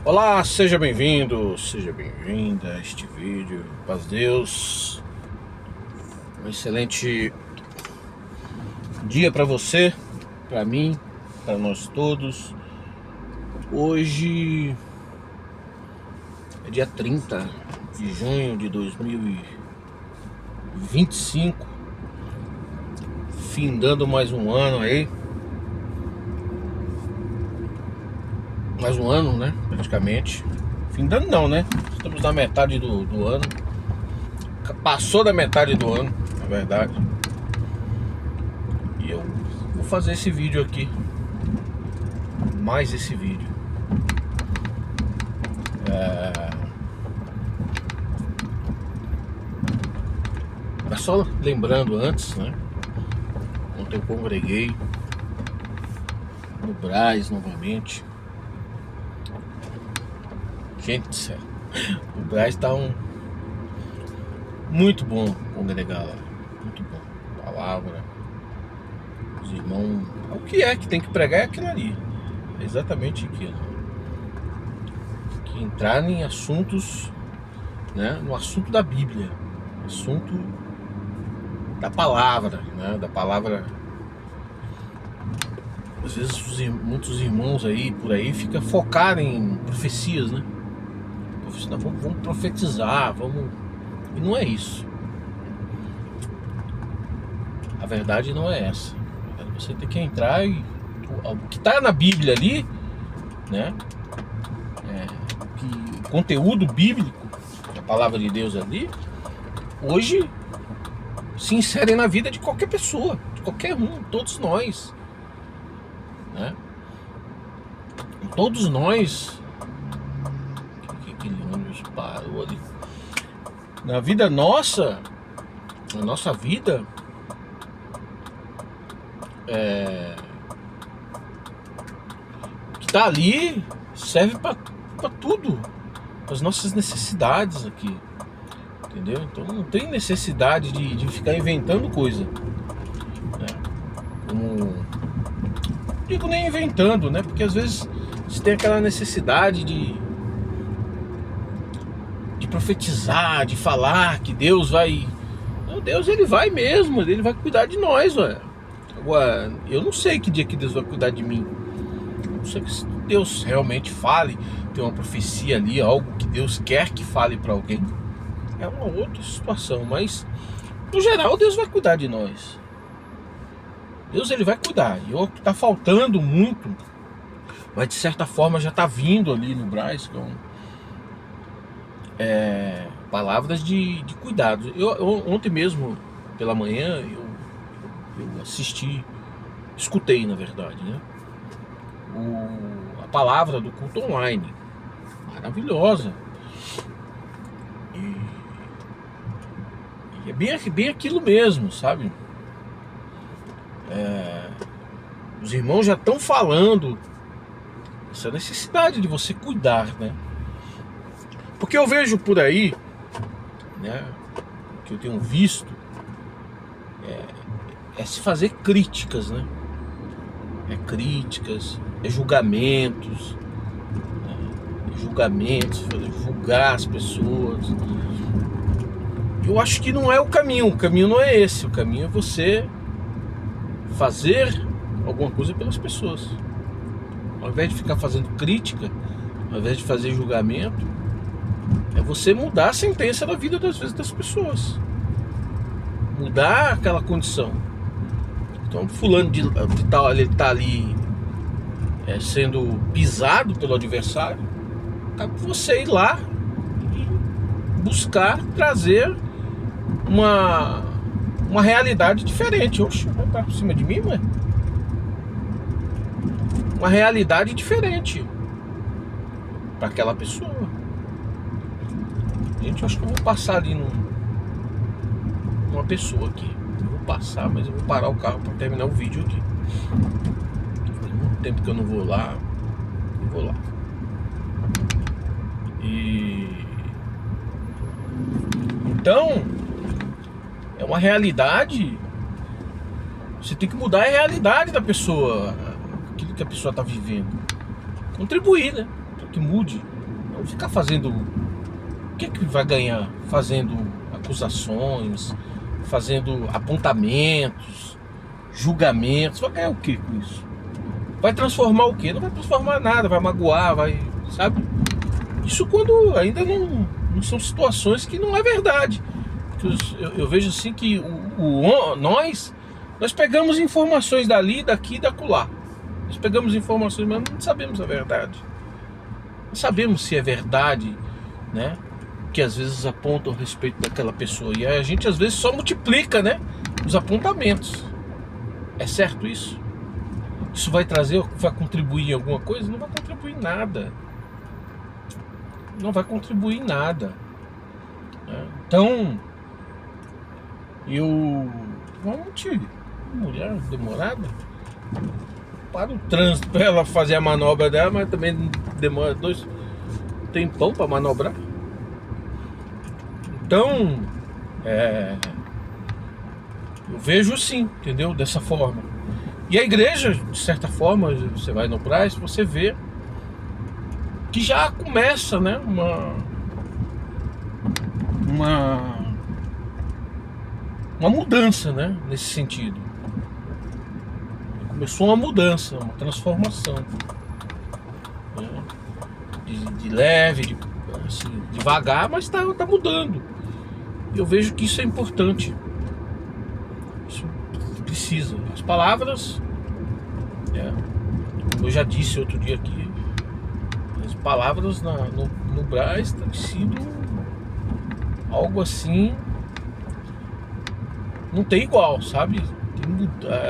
Olá, seja bem-vindo, seja bem-vinda a este vídeo. Paz de Deus. Um excelente dia para você, para mim, para nós todos. Hoje é dia 30 de junho de 2025, findando mais um ano aí. Mais um ano, né? Praticamente. Findando não, né? Estamos na metade do ano. Passou da metade do ano, na verdade. E eu vou fazer esse vídeo aqui. Mais esse vídeo. Mas só lembrando antes, né? Ontem eu congreguei no Brás novamente. Gente do céu, o Brás tá muito bom congregar lá. Muito bom. Palavra. Os irmãos. O que é que tem que pregar é aquilo ali. É exatamente aquilo. Que entrar em assuntos, né? No assunto da Bíblia. Assunto da palavra, né? Da palavra. Às vezes muitos irmãos aí por aí ficam focados em profecias, né? Vamos profetizar, vamos. E não é isso. A verdade não é essa. Você tem que entrar e o que está na Bíblia ali, né? O conteúdo bíblico, a palavra de Deus ali, hoje se insere na vida de qualquer pessoa, de qualquer um, todos nós, né? Todos nós. Aquele ônibus parou ali. Na vida nossa, na nossa vida, o que tá ali serve para tudo, para as nossas necessidades aqui, entendeu? Então não tem necessidade de ficar inventando coisa, né? Como digo, nem inventando, né? Porque às vezes você tem aquela necessidade de profetizar, de falar que Deus vai. Não, Deus ele vai mesmo, ele vai cuidar de nós, ué. Agora, eu não sei que dia que Deus vai cuidar de mim. Não sei se Deus realmente fale, tem uma profecia ali, algo que Deus quer que fale para alguém. É uma outra situação, mas no geral Deus vai cuidar de nós. Deus ele vai cuidar. E o que tá faltando muito, mas de certa forma já tá vindo ali no Brás, palavras de cuidado. Ontem mesmo, pela manhã, eu escutei, na verdade, né? A palavra do culto online. Maravilhosa. E é bem aquilo mesmo, sabe? Os irmãos já estão falando essa necessidade de você cuidar, né? Porque eu vejo por aí, né, que eu tenho visto, é se fazer críticas, né? Críticas, julgamentos, né? Julgar as pessoas. Eu acho que não é o caminho não é esse. O caminho é você fazer alguma coisa pelas pessoas. Ao invés de ficar fazendo crítica, ao invés de fazer julgamento, é você mudar a sentença da vida das pessoas. Mudar aquela condição. Então fulano de tal, ele tá ali sendo pisado pelo adversário. Cabe você ir lá e buscar trazer uma realidade diferente. Oxe, vai estar por cima de mim, ué? Uma realidade diferente para aquela pessoa. Gente, eu acho que eu vou passar ali numa pessoa aqui. Eu vou passar, mas eu vou parar o carro para terminar o vídeo aqui. Faz muito tempo que eu não vou lá. Eu vou lá. Então, é uma realidade. Você tem que mudar a realidade da pessoa, aquilo que a pessoa está vivendo. Contribuir, né? Para que mude. ficar fazendo... O que vai ganhar fazendo acusações, fazendo apontamentos, julgamentos? Vai ganhar o que com isso? Vai transformar o quê? Não vai transformar nada, vai magoar, vai... Sabe? Isso quando ainda não são situações que não é verdade. Eu vejo assim que nós pegamos informações dali, daqui e da acolá. Nós pegamos informações, mas não sabemos a verdade. Não sabemos se é verdade, né? Que às vezes apontam a respeito daquela pessoa. E a gente às vezes só multiplica, né, os apontamentos. É certo isso? Isso vai contribuir em alguma coisa? Não vai contribuir em nada. Não vai contribuir em nada. Então, mulher demorada, para o trânsito para ela fazer a manobra dela, mas também demora tempão para manobrar. Então, eu vejo sim, entendeu? Dessa forma. E a igreja, de certa forma, você vai no Brás, você vê que já começa, né, uma mudança, né, nesse sentido. Começou uma mudança, uma transformação, né? De leve, assim, devagar, mas tá mudando. Eu vejo que isso é importante. Isso precisa. As palavras, como eu já disse outro dia aqui, as palavras no Brás têm sido algo assim, não tem igual, sabe? Tem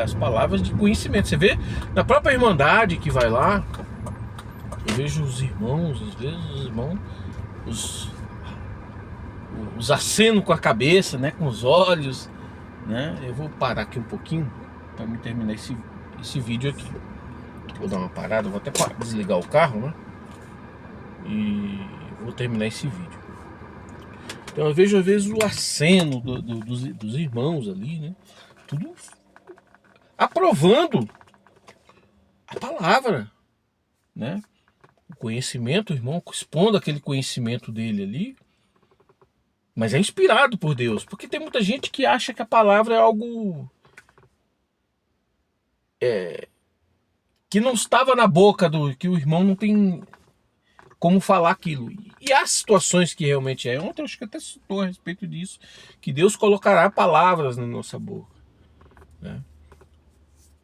as palavras de conhecimento. Você vê na própria Irmandade que vai lá, eu vejo os irmãos, às vezes os irmãos, os acenam com a cabeça, né, com os olhos, né? Eu vou parar aqui um pouquinho para me terminar esse vídeo aqui. Vou dar uma parada, vou até desligar o carro, né? E vou terminar esse vídeo. Então eu vejo às vezes o aceno dos irmãos ali, né? Tudo aprovando a palavra, né? O conhecimento, o irmão expondo aquele conhecimento dele ali, mas é inspirado por Deus, porque tem muita gente que acha que a palavra é algo que não estava na boca que o irmão não tem como falar aquilo. E há situações que realmente ontem eu acho que até citou a respeito disso, que Deus colocará palavras na nossa boca, né?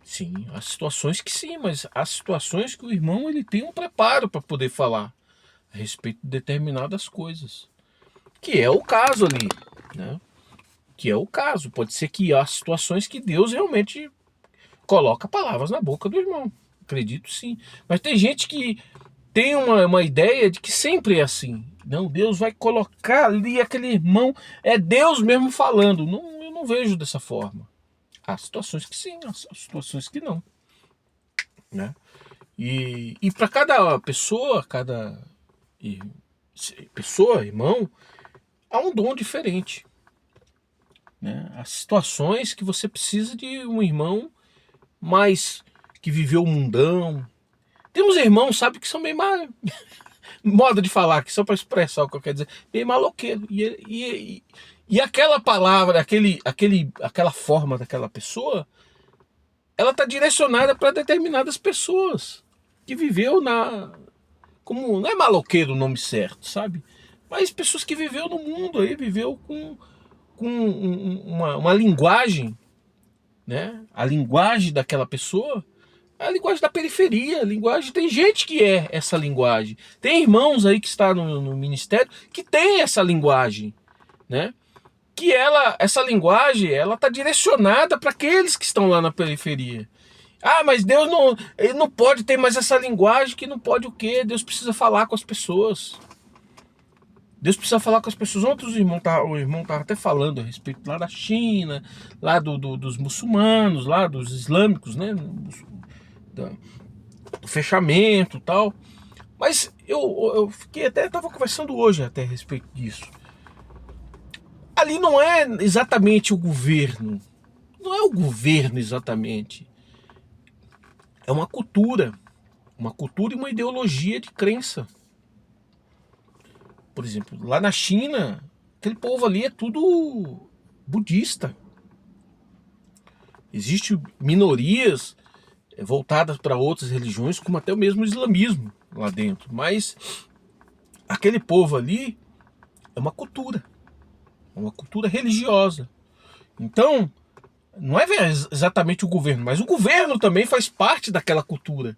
Sim, há situações que sim, mas há situações que o irmão ele tem um preparo para poder falar a respeito de determinadas coisas, que é o caso ali, né? Que é o caso. Pode ser que há situações que Deus realmente coloca palavras na boca do irmão. Acredito sim. Mas tem gente que tem uma ideia de que sempre é assim. Não, Deus vai colocar ali aquele irmão, é Deus mesmo falando. Não, eu não vejo dessa forma. Há situações que sim, há situações que não, né? E para cada pessoa, irmão, há um dom diferente, né? Há situações que você precisa de um irmão mais que viveu o mundão. Tem uns irmãos, sabe, que são bem modo de falar, que só para expressar o que eu quero dizer, bem maloqueiro. E aquela palavra, aquela forma daquela pessoa, ela está direcionada para determinadas pessoas que viveu como não é maloqueiro o nome certo, sabe? Mas pessoas que viveu no mundo aí, viveu com uma linguagem, né? A linguagem daquela pessoa é a linguagem da periferia, a linguagem, tem gente que é essa linguagem. Tem irmãos aí que está no ministério que tem essa linguagem, né? Que essa linguagem, ela está direcionada para aqueles que estão lá na periferia. Ah, mas Deus ele não pode ter mais essa linguagem, que não pode o quê? Deus precisa falar com as pessoas. Deus precisa falar com as pessoas. Ontem o irmão estava até falando a respeito lá da China, lá dos muçulmanos, lá dos islâmicos, né? Do fechamento e tal. Mas eu estava conversando hoje até a respeito disso. Ali não é exatamente o governo. Não é o governo exatamente. É uma cultura e uma ideologia de crença. por exemplo, lá na China, aquele povo ali é tudo budista. Existem minorias voltadas para outras religiões, como até o mesmo islamismo lá dentro. Mas aquele povo ali é uma cultura religiosa. Então, não é exatamente o governo, mas o governo também faz parte daquela cultura,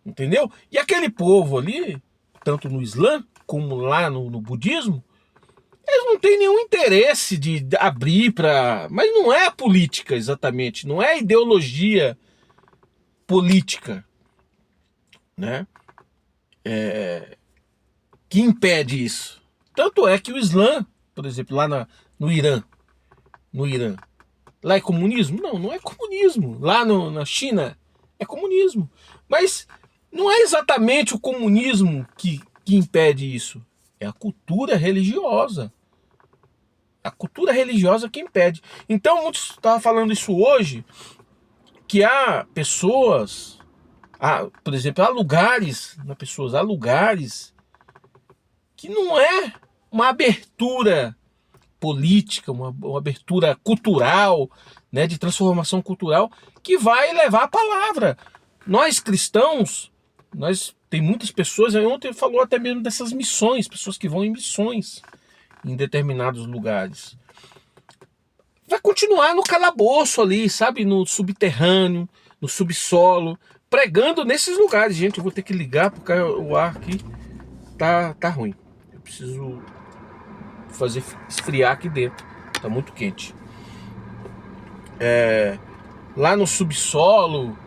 entendeu? E aquele povo ali, tanto no Islã como lá no budismo, eles não têm nenhum interesse de abrir para... Mas não é a política exatamente, não é a ideologia política, né? Que impede isso. Tanto é que o Islã, por exemplo, lá no Irã, lá é comunismo? Não, não é comunismo. Lá na China é comunismo. Mas não é exatamente o comunismo que impede isso. É a cultura religiosa. A cultura religiosa que impede. Então, muitos estavam falando isso hoje, que há pessoas, por exemplo, há lugares que não é uma abertura política, uma abertura cultural, né, de transformação cultural, que vai levar a palavra. Nós cristãos, tem muitas pessoas, ontem falou até mesmo dessas missões, pessoas que vão em missões em determinados lugares. Vai continuar no calabouço ali, sabe, no subterrâneo, no subsolo, pregando nesses lugares. Gente, eu vou ter que ligar porque o ar aqui tá ruim. Eu preciso fazer esfriar aqui dentro, tá muito quente. Lá no subsolo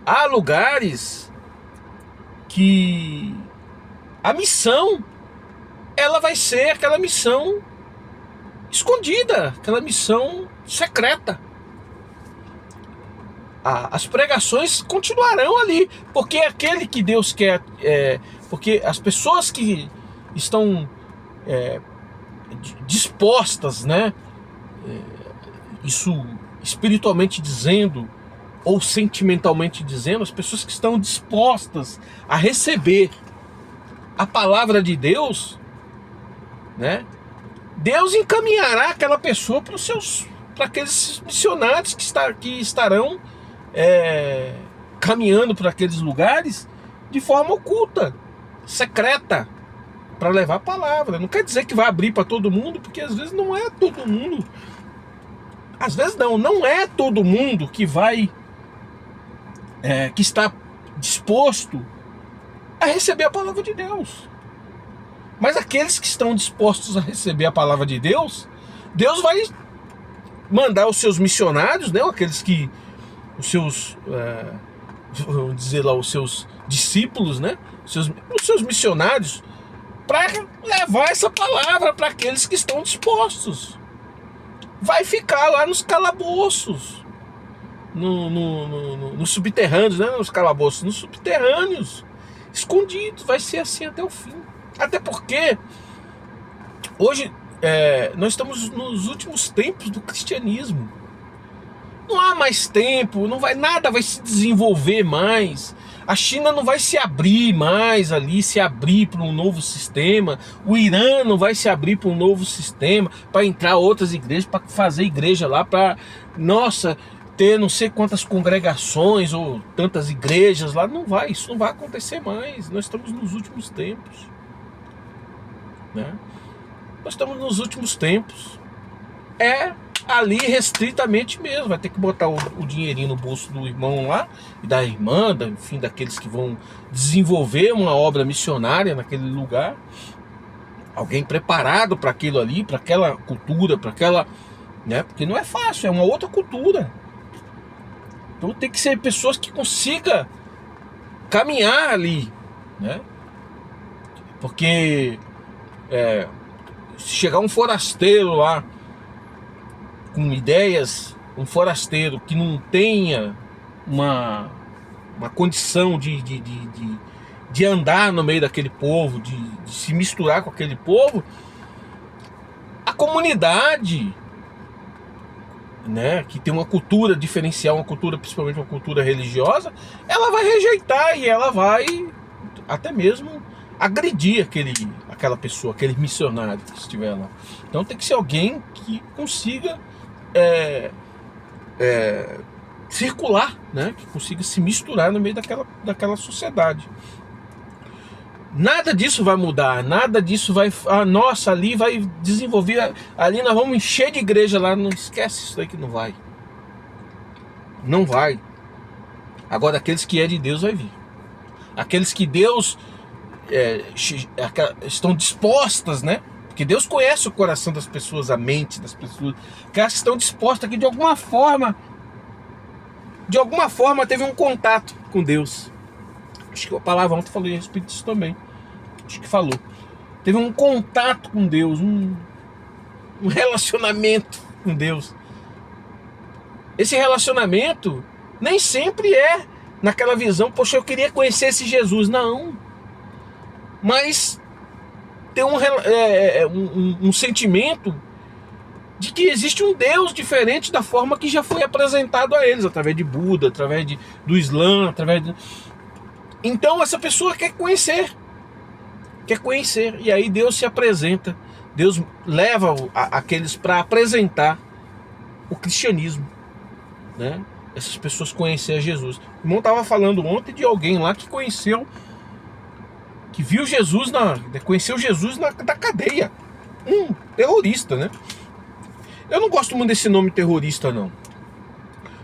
há lugares que a missão ela vai ser aquela missão escondida, aquela missão secreta. As pregações continuarão ali, porque é aquele que Deus quer, porque as pessoas que estão dispostas, né, isso espiritualmente dizendo ou sentimentalmente dizendo, as pessoas que estão dispostas a receber a palavra de Deus, né, Deus encaminhará aquela pessoa para aqueles missionários que estarão caminhando para aqueles lugares de forma oculta, secreta, para levar a palavra. Não quer dizer que vai abrir para todo mundo, porque às vezes não é todo mundo. Às vezes não é todo mundo que vai, que está disposto a receber a palavra de Deus. Mas aqueles que estão dispostos a receber a palavra de Deus, Deus vai mandar os seus missionários, né, aqueles que, os seus, vamos dizer lá, os seus discípulos, né, os seus missionários, para levar essa palavra para aqueles que estão dispostos. Vai ficar lá nos calabouços, nos subterrâneos, né, nos calabouços, nos subterrâneos, escondidos. Vai ser assim até o fim. Até porque hoje nós estamos nos últimos tempos do cristianismo. Não há mais tempo, nada vai se desenvolver mais. A China não vai se abrir mais ali, se abrir para um novo sistema. O Irã não vai se abrir para um novo sistema, para entrar outras igrejas, para fazer igreja lá, para, ter não sei quantas congregações ou tantas igrejas lá. Isso não vai acontecer mais. Nós estamos nos últimos tempos, né? Nós estamos nos últimos tempos. Ali restritamente mesmo. Vai ter que botar o dinheirinho no bolso do irmão lá e da irmã, enfim, daqueles que vão desenvolver uma obra missionária naquele lugar. Alguém preparado para aquilo ali, para aquela cultura, para aquela, né? Porque não é fácil, é uma outra cultura. Então tem que ser pessoas que consigam caminhar ali, né? Porque se chegar um forasteiro lá com ideias, um forasteiro que não tenha uma condição de andar no meio daquele povo, de se misturar com aquele povo, a comunidade, né, que tem uma cultura diferencial, uma cultura, principalmente uma cultura religiosa, ela vai rejeitar e ela vai até mesmo agredir aquela pessoa, aquele missionário que estiver lá. Então tem que ser alguém que consiga circular, né? Que consiga se misturar no meio daquela sociedade. Nada disso vai mudar, nada disso vai... nossa, ali vai desenvolver, ali nós vamos encher de igreja lá. Não esquece isso aí, que não vai. Não vai. Agora, aqueles que é de Deus vai vir. Aqueles que Deus estão dispostas, né? Porque Deus conhece o coração das pessoas, a mente das pessoas. Aquelas que estão dispostas, que de alguma forma teve um contato com Deus. Acho que a palavra ontem falou a respeito disso também. Acho que falou. Teve um contato com Deus, um relacionamento com Deus. Esse relacionamento nem sempre é naquela visão, poxa, eu queria conhecer esse Jesus. Não. Mas tem um sentimento de que existe um Deus diferente da forma que já foi apresentado a eles, através de Buda, através do Islã, através de... Então essa pessoa quer conhecer, e aí Deus se apresenta, Deus leva aqueles para apresentar o cristianismo, né? Essas pessoas conhecer a Jesus. O irmão estava falando ontem de alguém lá que conheceu, que viu Jesus, conheceu Jesus na cadeia, um terrorista, né? Eu não gosto muito desse nome terrorista, não,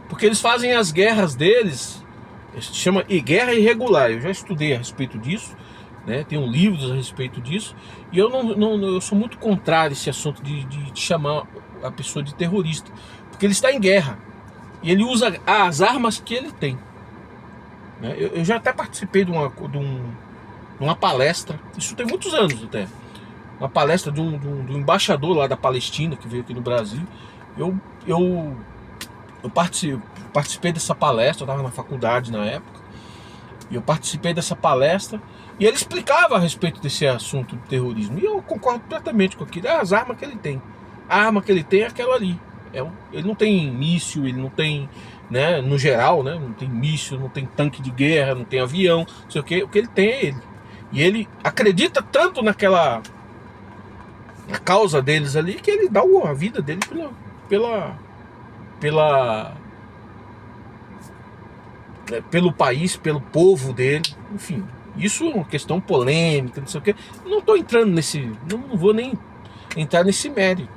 porque eles fazem as guerras deles, se chama guerra irregular. Eu já estudei a respeito disso, né? Tenho livros a respeito disso, e eu sou muito contrário a esse assunto de chamar a pessoa de terrorista, porque ele está em guerra e ele usa as armas que ele tem, né? Eu já até participei de uma palestra, isso tem muitos anos até, uma palestra de um embaixador lá da Palestina que veio aqui no Brasil. Eu participei dessa palestra, eu estava na faculdade na época, e eu participei dessa palestra, e ele explicava a respeito desse assunto do terrorismo, e eu concordo completamente com aquilo. As armas que ele tem, a arma que ele tem é aquela ali. Ele não tem míssil, ele não tem, né, no geral, né, não tem míssil, não tem tanque de guerra, não tem avião, não sei o que ele tem é ele. E ele acredita tanto na causa deles ali, que ele dá a vida dele pelo país, pelo povo dele, enfim. Isso é uma questão polêmica, não sei o que. Não estou entrando não vou nem entrar nesse mérito.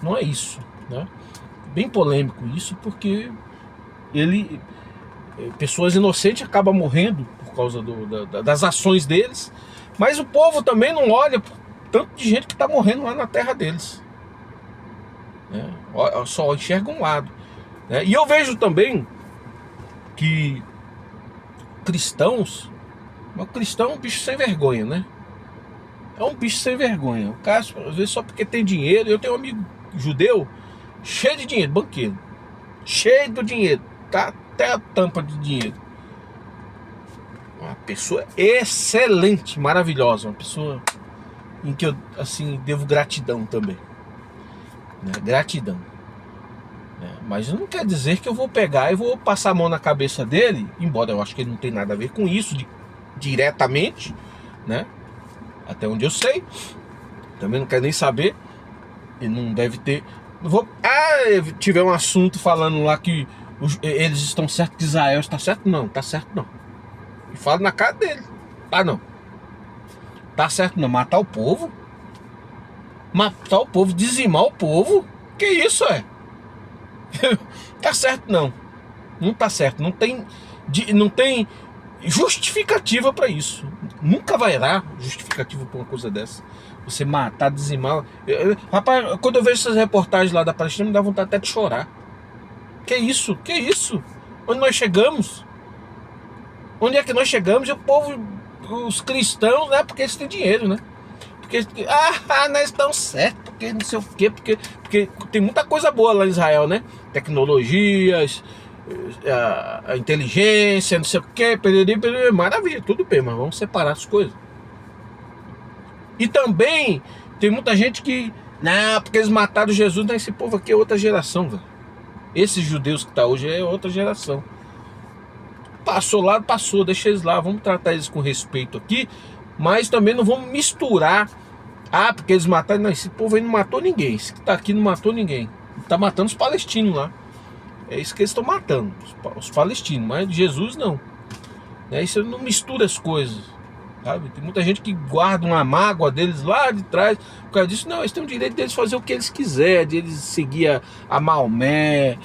Não é isso, né? Bem polêmico isso, porque pessoas inocentes acabam morrendo por causa das ações deles, mas o povo também não olha tanto de gente que está morrendo lá na terra deles, né? Só enxerga um lado, né? E eu vejo também que o cristão é um bicho sem vergonha, né? É um bicho sem vergonha. O cara, às vezes, só porque tem dinheiro. Eu tenho um amigo judeu cheio de dinheiro, banqueiro, cheio do dinheiro, tá até a tampa de dinheiro. Uma pessoa excelente, maravilhosa, uma pessoa em que eu, assim, devo gratidão também, né? Gratidão, né? Mas não quer dizer que eu vou pegar e vou passar a mão na cabeça dele, embora eu acho que ele não tem nada a ver com isso diretamente, né? Até onde eu sei, também não quero nem saber. Ele não deve ter. Tiver um assunto falando lá que eles estão certos, que Israel está certo, não, tá certo não. E fala na cara dele, tá não. Tá certo não, matar o povo, dizimar o povo, que isso é? Tá certo não, não tá certo, não tem justificativa para isso. Nunca vai dar justificativa para uma coisa dessa. Você matar, dizimar. Rapaz, quando eu vejo essas reportagens lá da Palestina, me dá vontade até de chorar. Que isso? Que isso? Onde nós chegamos? Onde é que nós chegamos? E o povo, os cristãos, né? Porque eles têm dinheiro, né? Porque nós estamos certos, porque não sei o quê, porque tem muita coisa boa lá em Israel, né? Tecnologias, a inteligência, não sei o quê, maravilha, tudo bem, mas vamos separar as coisas. E também tem muita gente que, não, porque eles mataram Jesus, né? Esse povo aqui é outra geração, velho. Esses judeus que tá hoje é outra geração. Passou lá, deixa eles lá, vamos tratar eles com respeito aqui, mas também não vamos misturar Ah, porque eles mataram. Não, esse povo aí não matou ninguém. Esse que tá aqui não matou ninguém. Tá matando os palestinos lá. É isso que eles estão matando, os palestinos, mas Jesus não. Isso não mistura as coisas, sabe? Tem muita gente que guarda uma mágoa deles lá de trás por causa disso. Não, eles têm o direito deles fazer o que eles quiserem, de eles seguir a Maomé,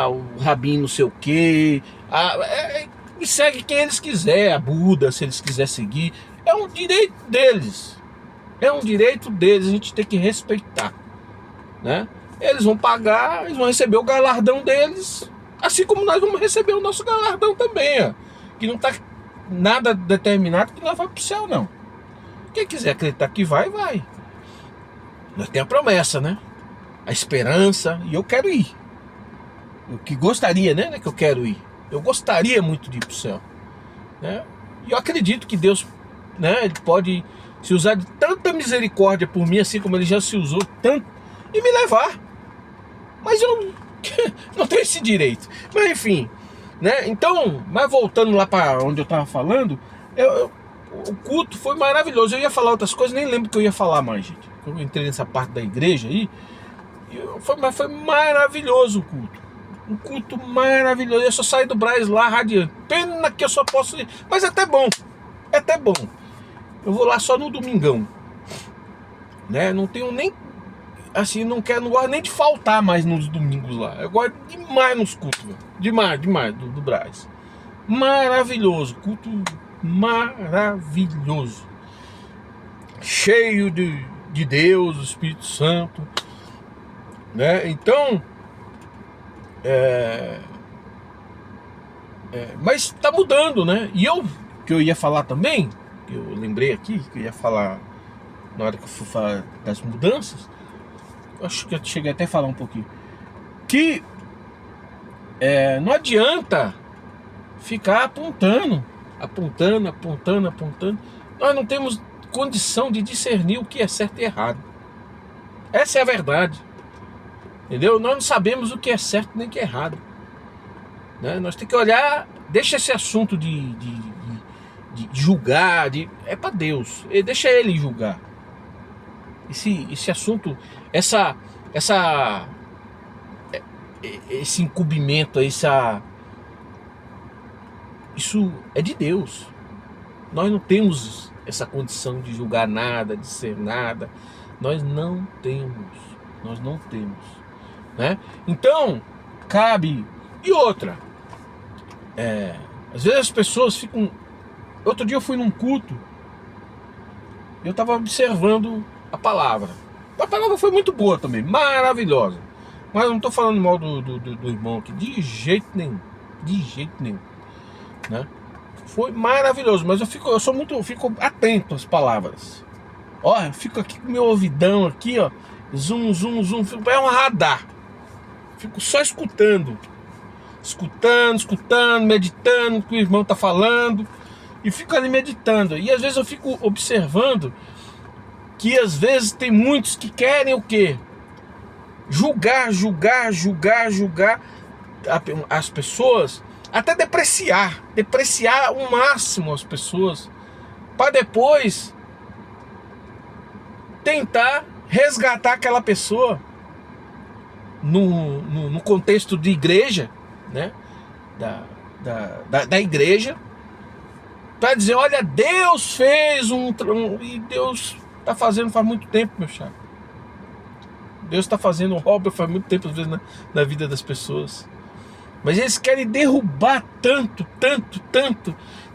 o Rabino não sei o quê, e segue quem eles quiserem, a Buda, se eles quiserem seguir. É um direito deles. É um direito deles, a gente tem que respeitar, né? Eles vão pagar, eles vão receber o galardão deles, assim como nós vamos receber o nosso galardão também, ó. Que não está nada determinado que nós vamos para o céu, não. Quem quiser acreditar que vai, vai. Nós temos a promessa, né? A esperança, e eu quero ir. Eu que gostaria, né? Que eu quero ir. Eu gostaria muito de ir para o céu, né? E eu acredito que Deus, né? Ele pode se usar de tanta misericórdia por mim, assim como Ele já se usou tanto, e me levar. Mas eu não tenho esse direito. Mas enfim, né? Então, mas voltando lá para onde eu estava falando, o culto foi maravilhoso. Eu ia falar outras coisas, nem lembro que eu ia falar mais, gente. Eu entrei nessa parte da igreja aí, mas foi maravilhoso o culto. Um culto maravilhoso. Eu só saí do Brás lá radiante. Pena que eu só posso ir. Mas é até bom. É até bom. Eu vou lá só no domingão, né? Não tenho nem assim, não gosto nem de faltar mais nos domingos lá. Eu gosto demais nos cultos, velho. Demais do Brás. Maravilhoso, culto maravilhoso. Cheio de Deus, do Espírito Santo, né? Então, mas tá mudando, né? E que eu ia falar também, que eu lembrei aqui, que eu ia falar na hora que eu fui falar das mudanças. Acho que eu cheguei até a falar um pouquinho. Que não adianta ficar apontando. Nós não temos condição de discernir o que é certo e errado. Essa é a verdade. Entendeu? Nós não sabemos o que é certo nem o que é errado, né? Nós temos que olhar. Deixa esse assunto de julgar. É para Deus. Deixa Ele julgar. Esse assunto, esse incumbimento, isso é de Deus. Nós não temos essa condição de julgar nada, de ser nada. Nós não temos, né? Então, cabe. E outra, às vezes as pessoas ficam. Outro dia eu fui num culto, eu estava observando a palavra. A palavra foi muito boa também, maravilhosa. Mas eu não estou falando mal do irmão aqui, de jeito nenhum, né? Foi maravilhoso, mas eu fico atento às palavras. Ó, eu fico aqui com meu ouvidão aqui, ó, zoom, é um radar. Fico só escutando, meditando o que o irmão tá falando, e fico ali meditando. E às vezes eu fico observando que às vezes tem muitos que querem o quê? Julgar as pessoas, até depreciar ao máximo as pessoas, para depois tentar resgatar aquela pessoa no contexto de igreja, né? Da igreja, para dizer, olha, Deus fez e Deus está fazendo faz muito tempo, meu chapa. Deus está fazendo obra faz muito tempo, às vezes, na vida das pessoas. Mas eles querem derrubar tanto,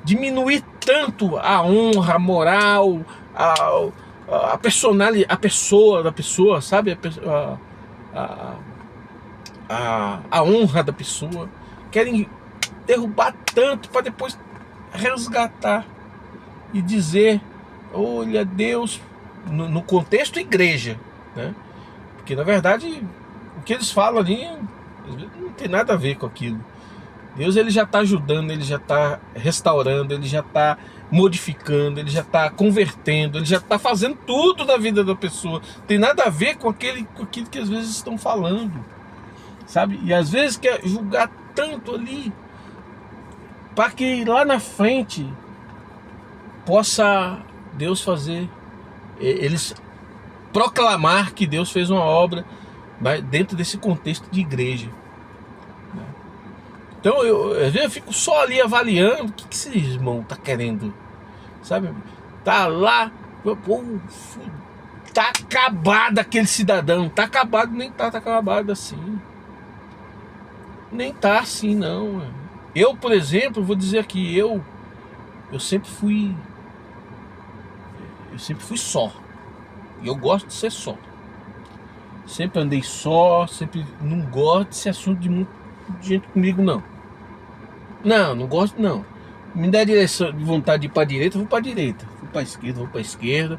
diminuir tanto a honra, a moral, a personalidade, a pessoa da pessoa, sabe? A honra da pessoa. Querem derrubar tanto para depois resgatar e dizer, olha, Deus, no contexto igreja, né? Porque na verdade o que eles falam ali não tem nada a ver com aquilo. Deus, ele já está ajudando, ele já está restaurando, ele já está modificando, ele já está convertendo, ele já está fazendo tudo na vida da pessoa. Tem nada a ver com aquilo que às vezes estão falando, sabe? E às vezes quer julgar tanto ali para que lá na frente possa Deus fazer eles proclamar que Deus fez uma obra dentro desse contexto de igreja. Então às vezes eu fico só ali avaliando o que esse irmão tá querendo, sabe? Tá lá, pô, tá acabado aquele cidadão, tá acabado, nem tá acabado assim. Nem tá assim não. Eu, por exemplo, vou dizer aqui, eu sempre fui só. E eu gosto de ser só. Sempre andei só, sempre não gosto desse assunto de muita gente comigo não. Não gosto não. Me dá direção de vontade de ir pra direita, eu vou pra direita. Vou pra esquerda, vou pra esquerda.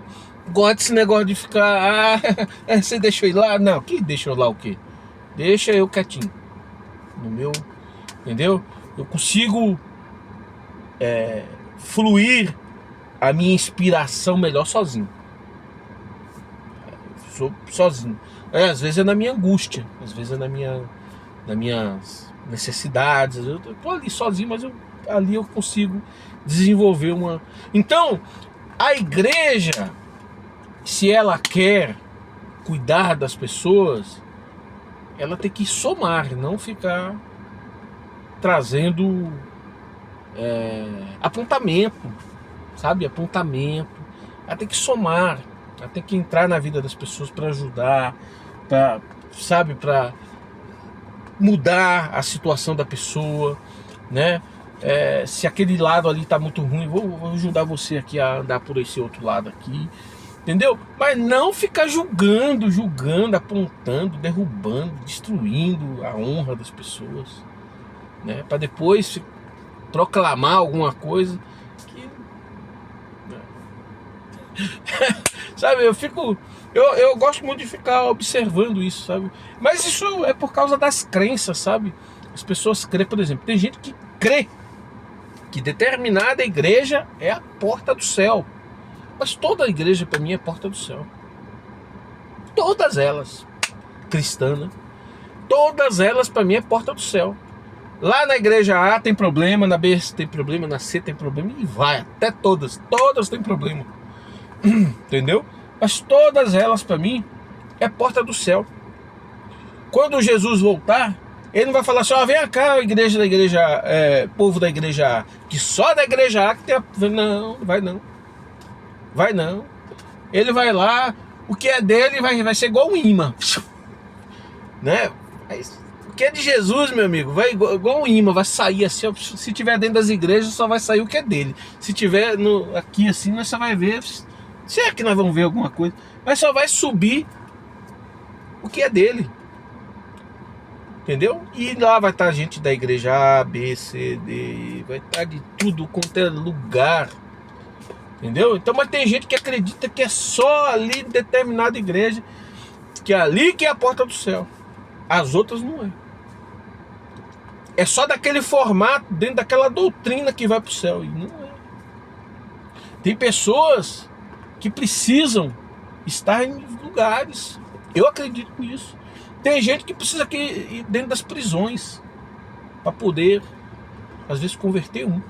Gosto desse negócio de ficar, você deixou eu ir lá? Não, que deixa eu lá o quê? Deixa eu quietinho. No meu, entendeu? Eu consigo fluir a minha inspiração melhor sozinho. Sou sozinho. Às vezes é na minha angústia, às vezes é nas minhas necessidades. Eu tô ali sozinho, mas ali eu consigo desenvolver uma. Então, a igreja, se ela quer cuidar das pessoas, ela tem que somar, não ficar trazendo apontamento, sabe? Apontamento. Ela tem que somar, ela tem que entrar na vida das pessoas para ajudar, para mudar a situação da pessoa, né? Se aquele lado ali tá muito ruim, vou ajudar você aqui a andar por esse outro lado aqui, entendeu? Mas não ficar julgando, apontando, derrubando, destruindo a honra das pessoas, né? Para depois proclamar alguma coisa que, sabe? Eu gosto muito de ficar observando isso, sabe? Mas isso é por causa das crenças, sabe? As pessoas creem, por exemplo, tem gente que crê que determinada igreja é a porta do céu. Mas toda igreja para mim é porta do céu. Todas elas, cristã, né? Todas elas para mim é porta do céu. Lá na igreja A tem problema, na B tem problema, na C tem problema, e vai, até todas têm problema. Entendeu? Mas todas elas para mim é porta do céu. Quando Jesus voltar, ele não vai falar assim, vem cá, povo da igreja A, que só da igreja A que tem não vai não. Ele vai lá, o que é dele vai ser igual um imã, né? O que é de Jesus, meu amigo, vai igual um imã, vai sair assim, se tiver dentro das igrejas só vai sair o que é dele. Se tiver aqui assim, nós só vai ver, se é que nós vamos ver alguma coisa, mas só vai subir o que é dele. Entendeu? E lá vai estar gente da igreja A, B, C, D, vai estar de tudo quanto é lugar. Entendeu? Então, mas tem gente que acredita que é só ali em determinada igreja, que é ali que é a porta do céu. As outras não é. É só daquele formato, dentro daquela doutrina que vai para o céu. E não é. Tem pessoas que precisam estar em lugares. Eu acredito nisso. Tem gente que precisa ir dentro das prisões para poder, às vezes, converter um.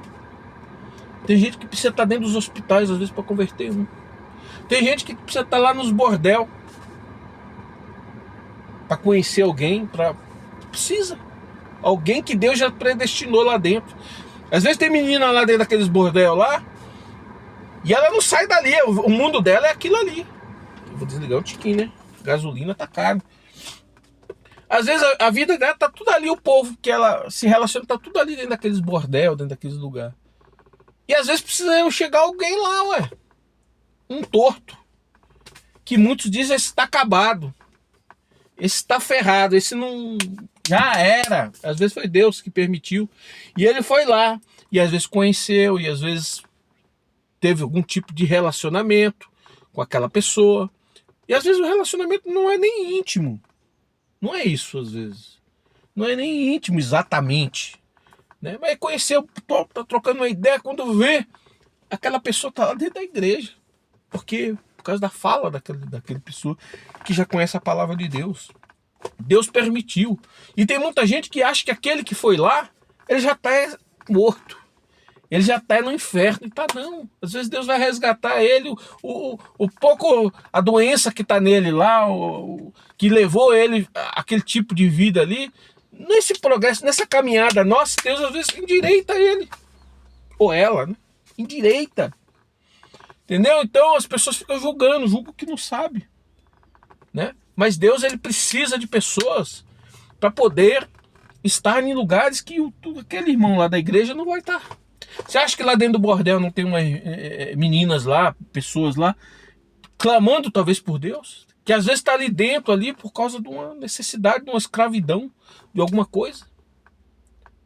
Tem gente que precisa estar dentro dos hospitais, às vezes, para converter um. Tem gente que precisa estar lá nos bordel para conhecer alguém, precisa. Alguém que Deus já predestinou lá dentro. Às vezes tem menina lá dentro daqueles bordel lá e ela não sai dali. O mundo dela é aquilo ali. Eu vou desligar o tiquinho, né? Gasolina tá caro. Às vezes a vida dela tá tudo ali, o povo que ela se relaciona tá tudo ali dentro daqueles bordel, dentro daqueles lugares. E às vezes precisa chegar alguém lá, um torto, que muitos dizem esse tá acabado, esse tá ferrado, esse não, já era. Às vezes foi Deus que permitiu, e ele foi lá, e às vezes conheceu, e às vezes teve algum tipo de relacionamento com aquela pessoa, e às vezes o relacionamento não é nem íntimo. Não é isso, às vezes. Não é nem íntimo exatamente, né? Mas conheceu, tá trocando uma ideia, quando vê, aquela pessoa tá lá dentro da igreja. Por causa da fala daquela pessoa que já conhece a palavra de Deus. Deus permitiu. E tem muita gente que acha que aquele que foi lá, ele já está morto. Ele já está no inferno. E tá não. Às vezes Deus vai resgatar ele, o pouco, a doença que está nele lá, que levou ele aquele tipo de vida ali. Nesse progresso, nessa caminhada nossa, Deus às vezes endireita ele. Ou ela, né? Endireita. Entendeu? Então as pessoas ficam julgam que não sabe, né? Mas Deus, ele precisa de pessoas para poder estar em lugares que aquele irmão lá da igreja não vai estar. Você acha que lá dentro do bordel não tem umas meninas lá, pessoas lá, clamando talvez por Deus? Que às vezes está ali dentro, ali, por causa de uma necessidade, de uma escravidão, de alguma coisa.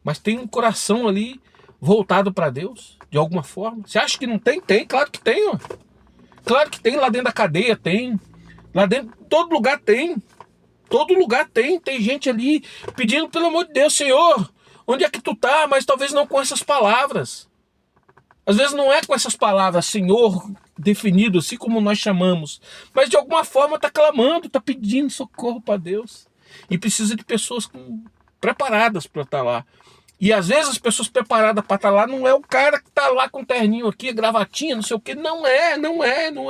Mas tem um coração ali voltado para Deus, de alguma forma. Você acha que não tem? Tem, claro que tem, ó. Claro que tem, lá dentro da cadeia tem. Lá dentro, todo lugar tem. Todo lugar tem. Tem gente ali pedindo, pelo amor de Deus, Senhor, onde é que tu tá? Mas talvez não com essas palavras. Às vezes não é com essas palavras, Senhor, definido, assim como nós chamamos. Mas de alguma forma está clamando, está pedindo socorro para Deus. E precisa de pessoas preparadas para estar lá. E às vezes as pessoas preparadas para estar lá não é o cara que está lá com terninho aqui, gravatinha, não sei o que. Não é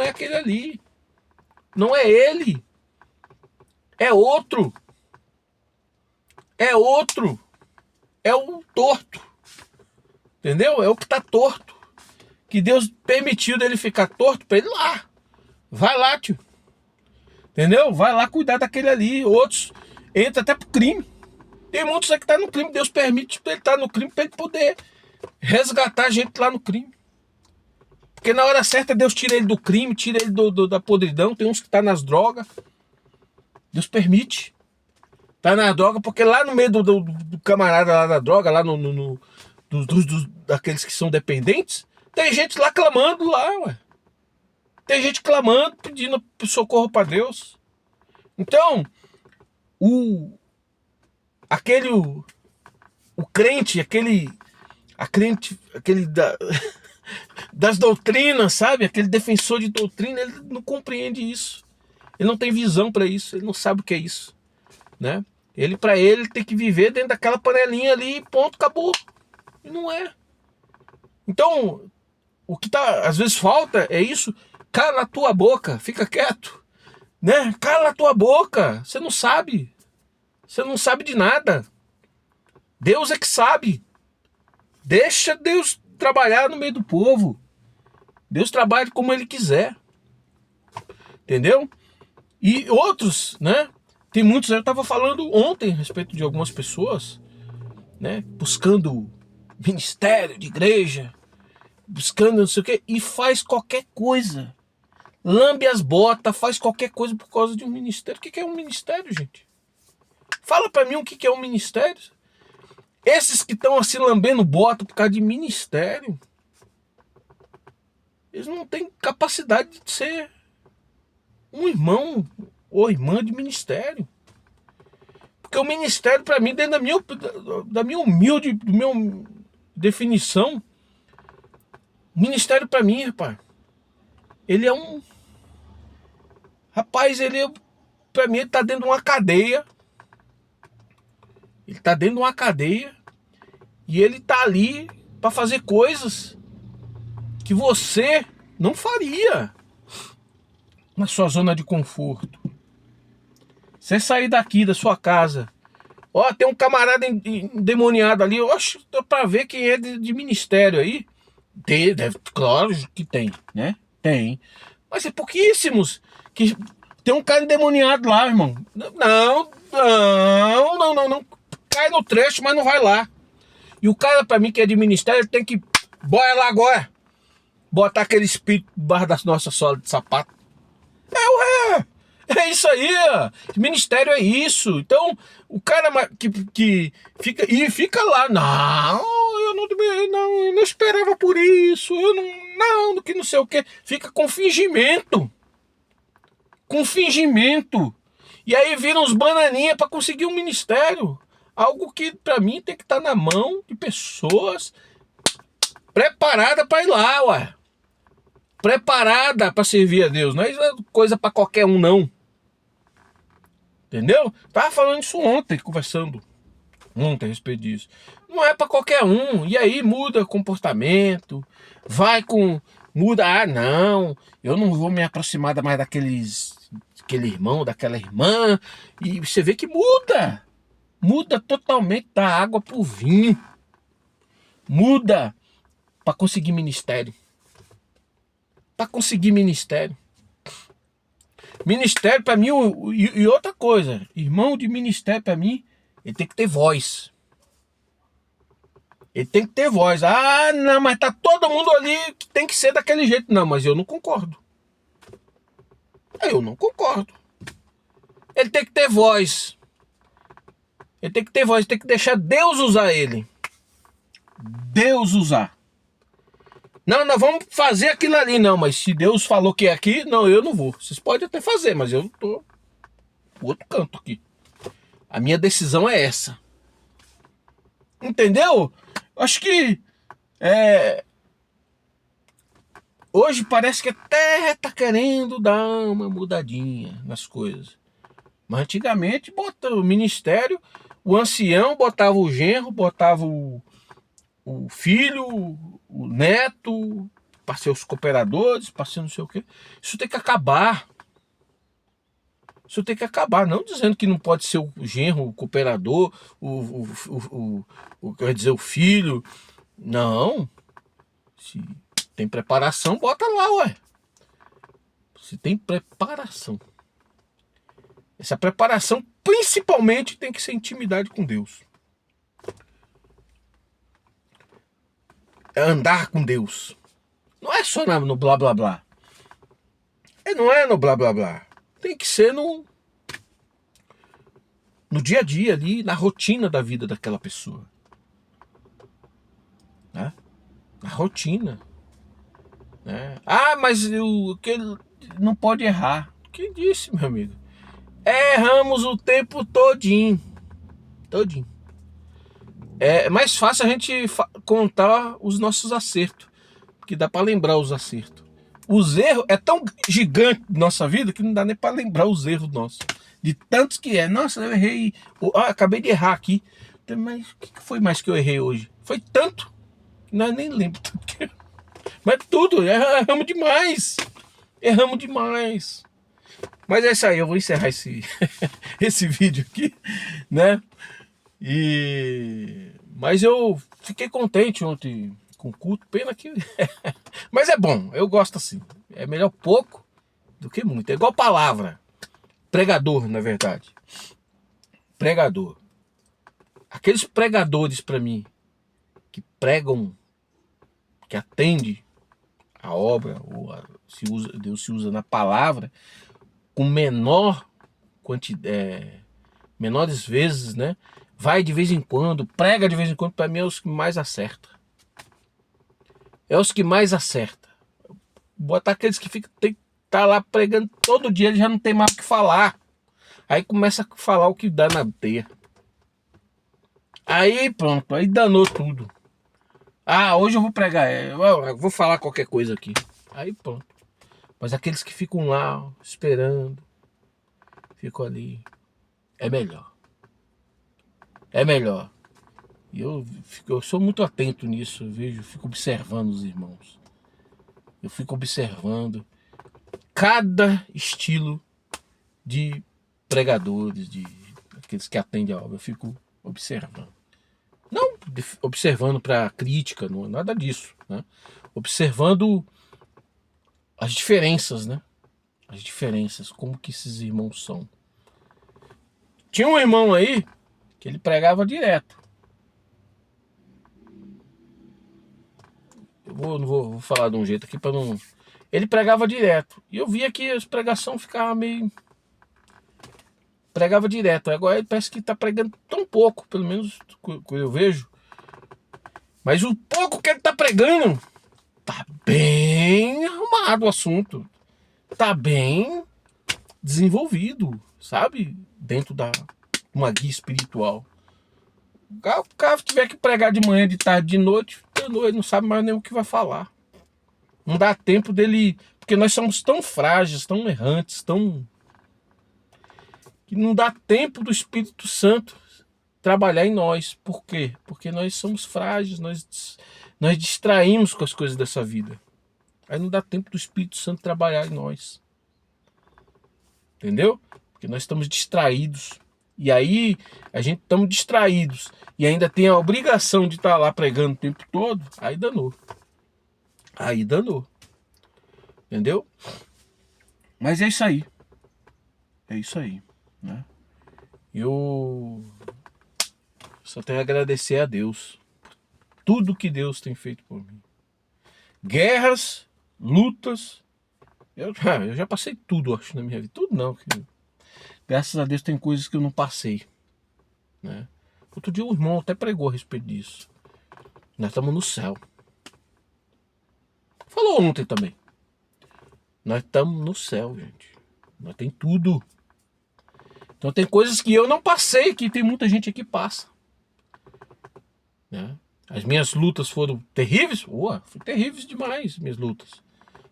aquele ali. Não é ele. É outro. É outro. É o torto. Entendeu? É o que está torto. Que Deus permitiu dele ficar torto para ele ir lá. Vai lá, tio. Entendeu? Vai lá cuidar daquele ali. Outros entram até pro crime. Tem muitos aí que tá no crime. Deus permite ele estar no crime para ele poder resgatar a gente lá no crime. Porque na hora certa Deus tira ele do crime, tira ele da podridão. Tem uns que tá nas drogas. Deus permite. Tá na droga, porque lá no meio do camarada lá da droga, lá daqueles que são dependentes, tem gente lá clamando lá, ué. Tem gente clamando, pedindo socorro para Deus. Então, o crente, aquele das doutrinas, sabe? Aquele defensor de doutrina, ele não compreende isso. Ele não tem visão para isso, ele não sabe o que é isso, né? Para ele tem que viver dentro daquela panelinha ali, ponto, acabou. E não é. Então, o que às vezes falta é isso. Cala a tua boca, fica quieto, né? Cala a tua boca, você não sabe. Você não sabe de nada. Deus é que sabe. Deixa Deus trabalhar no meio do povo. Deus trabalha como ele quiser. Entendeu? E outros, né? Tem muitos, eu estava falando ontem a respeito de algumas pessoas, né? Buscando ministério de igreja, buscando não sei o quê, e faz qualquer coisa. Lambe as botas, faz qualquer coisa por causa de um ministério. O que é um ministério, gente? Fala para mim o que é um ministério. Esses que estão assim lambendo bota por causa de ministério, eles não têm capacidade de ser um irmão ou irmã de ministério. Porque o ministério, para mim, dentro da minha humilde definição, o ministério para mim, rapaz, ele é um... Rapaz, para mim, ele tá dentro de uma cadeia. Ele tá dentro de uma cadeia e ele tá ali para fazer coisas que você não faria na sua zona de conforto. Você sair daqui da sua casa, ó, tem um camarada endemoniado ali, oxe, dá pra ver quem é de ministério aí. Claro que tem, né? Tem. Mas é pouquíssimos que tem um cara endemoniado lá, irmão. Não. Cai no trecho, mas não vai lá. E o cara, pra mim, que é de ministério, ele tem que... Bora lá agora. Botar aquele espírito debaixo da nossa sola de sapato. É isso aí, ó. Ministério é isso. Então, o cara que fica lá, eu não esperava por isso, que não sei o que. Fica com fingimento. E aí viram uns bananinha para conseguir um ministério. Algo que para mim tem que estar na mão de pessoas preparadas para ir lá, ué. Preparada para servir a Deus. Não é coisa para qualquer um, não. Entendeu? Tava falando isso ontem, conversando muito a respeito disso. Não é para qualquer um. E aí muda comportamento, vai com... Muda, não, eu não vou me aproximar mais aquele irmão, daquela irmã. E você vê que muda. Muda totalmente da água pro vinho. Muda para conseguir ministério. Para conseguir ministério. Ministério para mim, e outra coisa, irmão de ministério para mim, ele tem que ter voz. Ele tem que ter voz. Ah, não, mas tá todo mundo ali que tem que ser daquele jeito. Não, mas eu não concordo. Eu não concordo. Ele tem que ter voz. Ele tem que ter voz, tem que deixar Deus usar ele. Deus usar. Não, nós vamos fazer aquilo ali. Não, mas se Deus falou que é aqui, não, eu não vou. Vocês podem até fazer, mas eu não tô no outro canto aqui. A minha decisão é essa. Entendeu? Acho que hoje parece que até tá querendo dar uma mudadinha nas coisas. Mas antigamente botava o ministério, o ancião botava o genro, botava o filho, o neto, para ser os cooperadores, para ser não sei o quê. Isso tem que acabar. Isso tem que acabar. Não dizendo que não pode ser o genro, o cooperador, quer dizer, o filho. Não. Se tem preparação, bota lá, ué. Se tem preparação. Essa preparação, principalmente, tem que ser intimidade com Deus. É andar com Deus. Não é só no blá blá blá. Não é no blá blá blá. Tem que ser no dia a dia ali, na rotina da vida daquela pessoa. Né? Na rotina. Né? Ah, mas que não pode errar. Quem disse, meu amigo? Erramos o tempo todinho. Todinho. É mais fácil a gente contar os nossos acertos, porque dá para lembrar os acertos. Os erros é tão gigante na nossa vida que não dá nem para lembrar os erros nossos. De tantos que é. Nossa, eu errei. Acabei de errar aqui. Mas o que foi mais que eu errei hoje? Foi tanto que nós nem lembro. Mas tudo, erramos demais. Erramos demais. Mas é isso aí, eu vou encerrar esse vídeo aqui, né? Mas eu fiquei contente ontem com o culto, pena que... Mas é bom, eu gosto assim. É melhor pouco do que muito. É igual palavra. Pregador, na verdade. Pregador. Aqueles pregadores para mim que pregam, que atendem a obra, ou Deus se usa na palavra, com menores vezes, né? Vai de vez em quando, prega de vez em quando, para mim é os que mais acerta. É os que mais acerta. Botar aqueles que tem que estar lá pregando todo dia, ele já não tem mais o que falar. Aí começa a falar o que dá na teia. Aí pronto, aí danou tudo. Ah, hoje eu vou pregar, eu vou falar qualquer coisa aqui. Aí pronto. Mas aqueles que ficam lá esperando, ficam ali, é melhor. É melhor. E eu sou muito atento nisso, eu fico observando os irmãos. Eu fico observando cada estilo de pregadores, de aqueles que atendem a obra. Eu fico observando. Não observando para crítica, não é nada disso, né? Observando as diferenças, né? As diferenças, como que esses irmãos são. Tinha um irmão aí que ele pregava direto. Não vou falar de um jeito aqui para não... Ele pregava direto. E eu via que as pregações ficavam meio... Pregava direto. Agora ele parece que tá pregando tão pouco, pelo menos que eu vejo. Mas o pouco que ele tá pregando, tá bem arrumado o assunto. Tá bem desenvolvido, sabe? Dentro da uma guia espiritual. O cara tiver que pregar de manhã, de tarde, de noite, ele não sabe mais nem o que vai falar. Não dá tempo dele... Porque nós somos tão frágeis, tão errantes, que não dá tempo do Espírito Santo trabalhar em nós. Por quê? Porque nós somos frágeis, nós distraímos com as coisas dessa vida. Aí não dá tempo do Espírito Santo trabalhar em nós. Entendeu? Porque nós estamos distraídos. E aí, a gente estamos distraídos e ainda tem a obrigação de estar lá pregando o tempo todo, aí danou. Aí danou. Entendeu? Mas é isso aí. É isso aí, né? Eu só tenho a agradecer a Deus por tudo que Deus tem feito por mim. Guerras, lutas. Eu já passei tudo, acho, na minha vida. Tudo não, querido. Graças a Deus tem coisas que eu não passei, né? Outro dia o irmão até pregou a respeito disso. Nós estamos no céu. Falou ontem também. Nós estamos no céu, gente. Nós tem tudo. Então tem coisas que eu não passei, que tem muita gente aqui que passa, né? As minhas lutas foram terríveis? Foi terríveis demais, minhas lutas.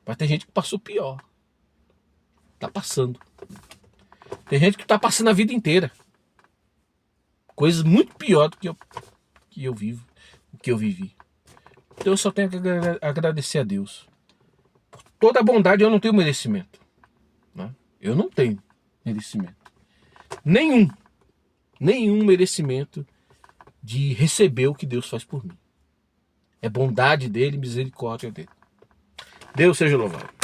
Mas tem gente que passou pior. Tá passando. Tem gente que tá passando a vida inteira. Coisas muito pior do que eu vivo, o que eu vivi. Então eu só tenho que agradecer a Deus. Por toda a bondade eu não tenho merecimento, né? Eu não tenho merecimento. Nenhum merecimento de receber o que Deus faz por mim. É bondade dele, misericórdia dele. Deus seja louvado.